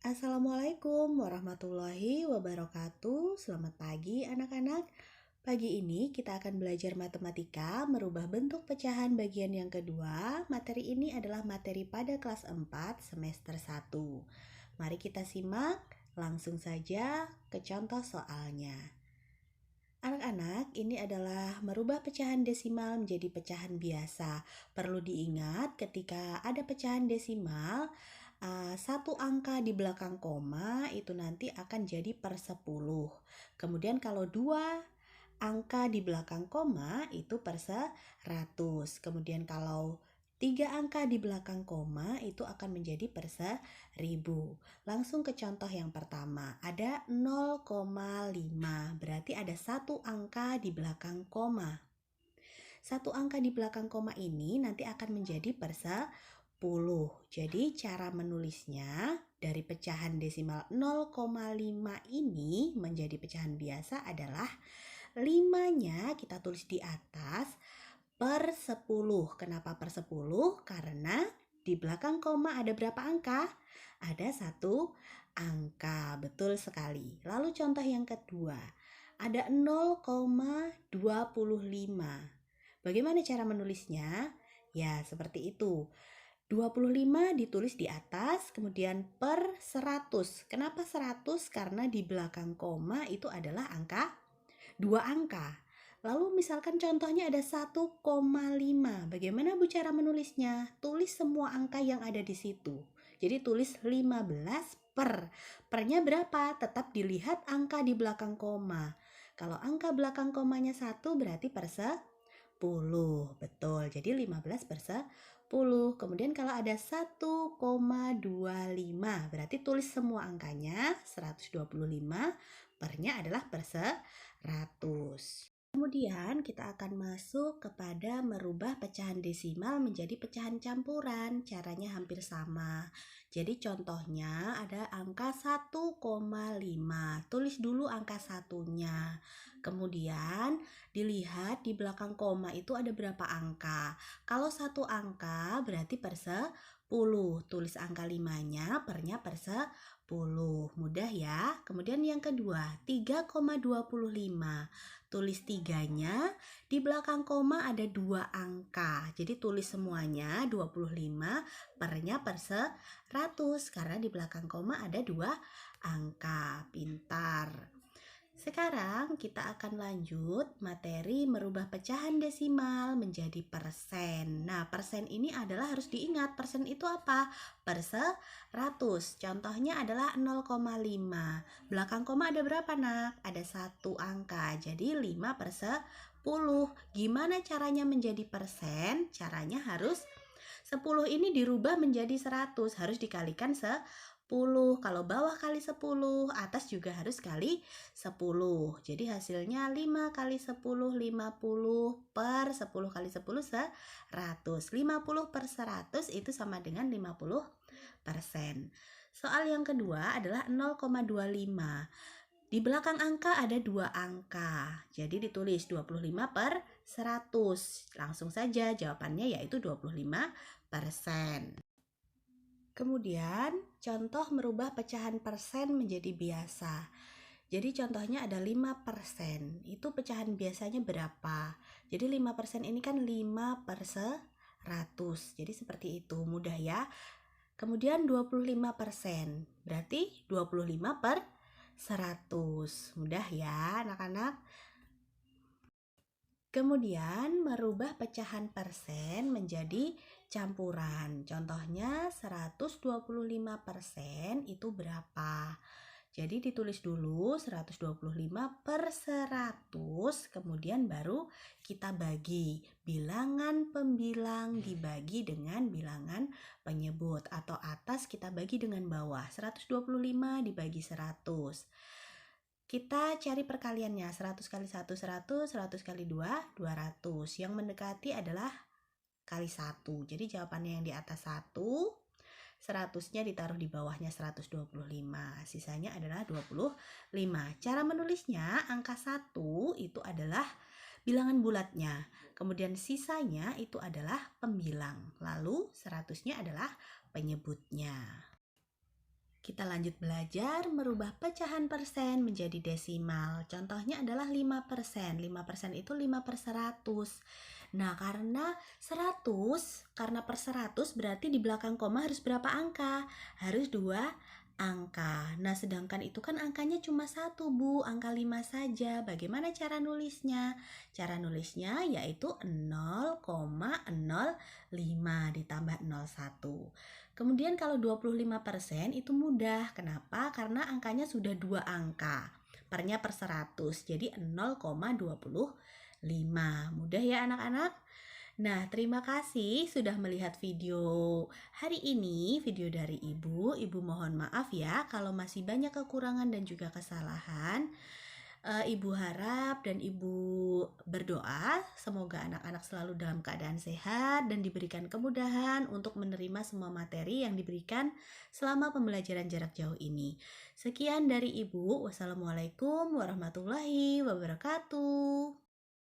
Assalamualaikum warahmatullahi wabarakatuh. Selamat pagi anak-anak. Pagi ini kita akan belajar matematika merubah bentuk pecahan bagian yang kedua. Materi ini adalah materi pada kelas 4 semester 1. Mari kita simak langsung saja ke contoh soalnya. Anak-anak, ini adalah merubah pecahan desimal menjadi pecahan biasa. Perlu diingat ketika ada pecahan desimal, satu angka di belakang koma itu nanti akan jadi per 10. Kemudian kalau dua angka di belakang koma itu per 100. Kemudian kalau 3 angka di belakang koma itu akan menjadi per 1000. Langsung ke contoh yang pertama. Ada 0,5. Berarti ada satu angka di belakang koma. Satu angka di belakang koma ini nanti akan menjadi per 10. Jadi cara menulisnya dari pecahan desimal 0,5 ini menjadi pecahan biasa adalah 5-nya kita tulis di atas per 10. Kenapa per 10? Karena di belakang koma ada berapa angka? Ada satu angka, betul sekali. Lalu contoh yang kedua, ada 0,25. Bagaimana cara menulisnya? Ya, seperti itu. 25 ditulis di atas, kemudian per 100. Kenapa 100? Karena di belakang koma itu adalah angka 2 angka. Lalu misalkan contohnya ada 1,5. Bagaimana Bu cara menulisnya? Tulis semua angka yang ada di situ. Jadi tulis 15 per. Pernya berapa? Tetap dilihat angka di belakang koma. Kalau angka belakang komanya 1 berarti per 10. Betul. Jadi 15 per 10. Kemudian kalau ada 1,25 berarti tulis semua angkanya 125. Pernya adalah per 100. Kemudian kita akan masuk kepada merubah pecahan desimal menjadi pecahan campuran. Caranya hampir sama. Jadi contohnya ada angka 1,5. Tulis dulu angka satunya. Kemudian dilihat di belakang koma itu ada berapa angka. Kalau satu angka berarti per 10. Tulis angka 5-nya, pernya per 10. Mudah ya. Kemudian yang kedua, 3,25. Tulis 3-nya, di belakang koma ada 2 angka. Jadi tulis semuanya 25, pernya per 100 karena di belakang koma ada 2 angka. Pintar. Sekarang kita akan lanjut materi merubah pecahan desimal menjadi persen. Nah, persen ini adalah harus diingat, persen itu apa? Per 100. Contohnya adalah 0,5. Belakang koma ada berapa, Nak? Ada 1 angka. Jadi 5 per 10. Gimana caranya menjadi persen? Caranya harus 10 ini dirubah menjadi 100. Harus dikalikan 10. Kalau bawah kali 10, atas juga harus kali 10. Jadi hasilnya 5 kali 10, 50 per 10 kali 10, 100. 50 per 100 itu sama dengan 50%. Soal yang kedua adalah 0,25. Di belakang angka ada 2 angka. Jadi ditulis 25 per 100. Langsung saja jawabannya yaitu 25%. Kemudian, contoh merubah pecahan persen menjadi biasa. Jadi contohnya ada 5%. Itu pecahan biasanya berapa? Jadi 5% ini kan 5 per 100. Jadi seperti itu, mudah ya. Kemudian 25%. Berarti 25 per 100. Mudah ya anak-anak. Kemudian merubah pecahan persen menjadi campuran. Contohnya 125% itu berapa? Jadi ditulis dulu 125 per 100, kemudian baru kita bagi. Bilangan pembilang dibagi dengan bilangan penyebut, atau atas kita bagi dengan bawah. 125 dibagi 100. Kita cari perkaliannya, 100 kali 1, 100, 100 kali 2, 200. Yang mendekati adalah kali 1. Jadi jawabannya yang di atas 1, 100-nya ditaruh di bawahnya 125. Sisanya adalah 25. Cara menulisnya, angka 1 itu adalah bilangan bulatnya. Kemudian sisanya itu adalah pembilang. Lalu 100-nya adalah penyebutnya. Kita lanjut belajar merubah pecahan persen menjadi desimal. Contohnya adalah 5%. 5% itu 5 per 100. Nah, karena per 100 berarti di belakang koma harus berapa angka? Harus 2 angka. Nah, sedangkan itu kan angkanya cuma 1, Bu. Angka 5 saja. Bagaimana cara nulisnya? Cara nulisnya yaitu 0,05 ditambah 01. Kemudian kalau 25% itu mudah. Kenapa? Karena angkanya sudah 2 angka. Pernya per 100. Jadi 0,25. Mudah ya anak-anak? Nah, terima kasih sudah melihat video hari ini, video dari Ibu. Ibu mohon maaf ya kalau masih banyak kekurangan dan juga kesalahan. Ibu harap dan Ibu berdoa semoga anak-anak selalu dalam keadaan sehat dan diberikan kemudahan untuk menerima semua materi yang diberikan selama pembelajaran jarak jauh ini. Sekian dari Ibu. Wassalamualaikum warahmatullahi wabarakatuh.